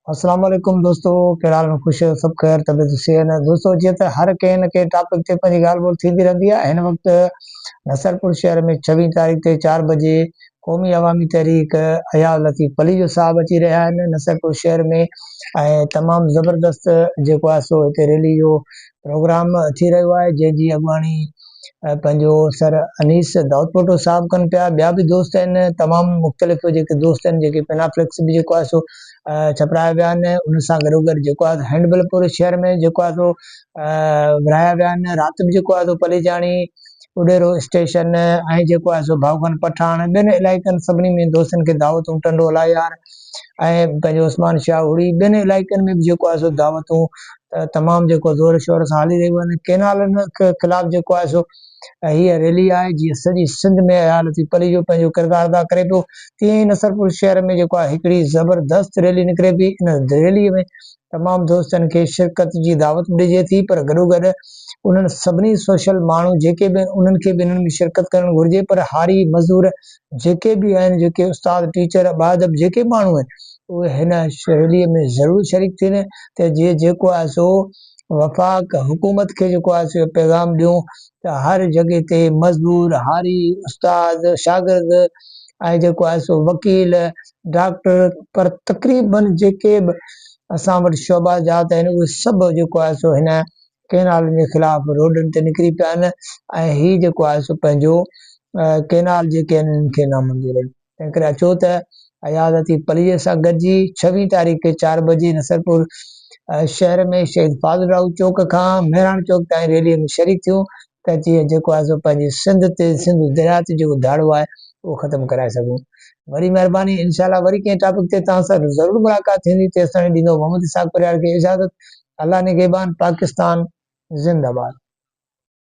अस्सलाम वालेकुम दोस्तों, कहिड़ा हाल में? ख़ुशि आहियो? सभु ख़ैरु, तबियत सेहत आहे? दोस्तों, जीअं त हर कंहिं न कंहिं टॉपिक ते पंहिंजी ॻाल्हि ॿोल थींदी रहंदी आहे। हिन वक़्तु नसरपुर शहर में 26 तारीख़ ते 4 बजे क़ौमी अवामी तहरीक अयाज़ लतीफ़ अली जो साहब अची रहिया आहिनि नसरपुर शहर में, ऐं तमामु ज़बरदस्त जेको आहे सो हिते रैली जो प्रोग्राम थी रहियो आहे, जंहिंजी अॻुवाणी पंहिंजो सर अनीस दाऊदपोटो साहब कनि पिया। ॿिया बि दोस्त आहिनि, तमामु मुख़्तलिफ़ जेके दोस्त आहिनि, जेके पेनाफ्लेक्स बि जेको आहे सो छपराया विया आहिनि। उन सां गॾोगॾु जेको आहे हैंडबिलपुर शहर में जेको आहे सो विरहाया विया आहिनि। राति बि जेको आहे सो पलेजाणी उडेरो स्टेशन ऐं जेको आहे सो भाऊखन पठान ॿिनि इलाइक़नि सभिनी में दोस्तनि खे दावतूं, टंडो अलायार ऐं पंहिंजो उस्मान शाह उड़ी ॿिनि इलाइक़नि में बि जेको आहे सो दावतूं तमामु जेको ज़ोर शोर सां हली रहियूं आहिनि। केनालनि ख़िलाफ़ु जेको आहे सो हीअ रैली आहे। जीअं सॼी सिंध में अयाज़ लतीफ़ अली जो पंहिंजो किरदारु अदा करे पियो, तीअं ई नसरपुर शहर में जेको आहे हिकिड़ी ज़बरदस्त रैली निकिरे पई। इन रैलीअ में तमामु दोस्तनि खे शिरकत जी दावत ॾिजे थी, पर गॾोगॾु उन्हनि सभिनी सोशल माण्हू जेके बि उन्हनि खे बि इन्हनि में शिरकत करणु घुरिजे। पर हारी मज़दूर जेके बि आहिनि, जेके उस्ताद टीचर बादब जेके माण्हू आहिनि, उहे हिन रैलीअ में ज़रूरु शरीक थियनि त जेको आहे सो वफ़ाक़ हुकूमत खे जेको आहे सो पैगाम ॾियूं त हर जॻह ते मज़दूर, हारी, उस्ताद, शागिर्द ऐं जेको आहे सो वकील, डॉक्टर, पर तक़रीबन जेके बि असां वटि शोबा जात आहिनि, उहे सभु जेको आहे सो हिन केनालनि जे ख़िलाफ़ु रोडनि ते निकिरी पिया आहिनि। ऐं हीउ जेको आहे सो पंहिंजो केनाल जेके आहिनि इन्हनि खे नामंज़ूर आहिनि। तंहिं करे अचो त अयाज़ लतीफ़ अलीअ सां गॾिजी 26 तारीख़ खे 4 बजे नसरपुर शहर में शहीद फाज़िल राऊ चौक खां मेहरान चौक ताईं रैलीअ में शरीक थियूं त जीअं जेको आहे सो पंहिंजी सिंध दरिया ते जेको दाड़ो आहे उहो ख़तमु कराए सघूं। वरी महिरबानी, इंशाल्लाह वरी कंहिं टॉपिक ते तव्हां सां ज़रूरु मुलाक़ात थींदी। तेसिताईं ॾींदो मोहम्मद इसाक़ परियार खे इजाज़त। अल्लाह निगहबान। पाकिस्तान ज़िंदाबाद।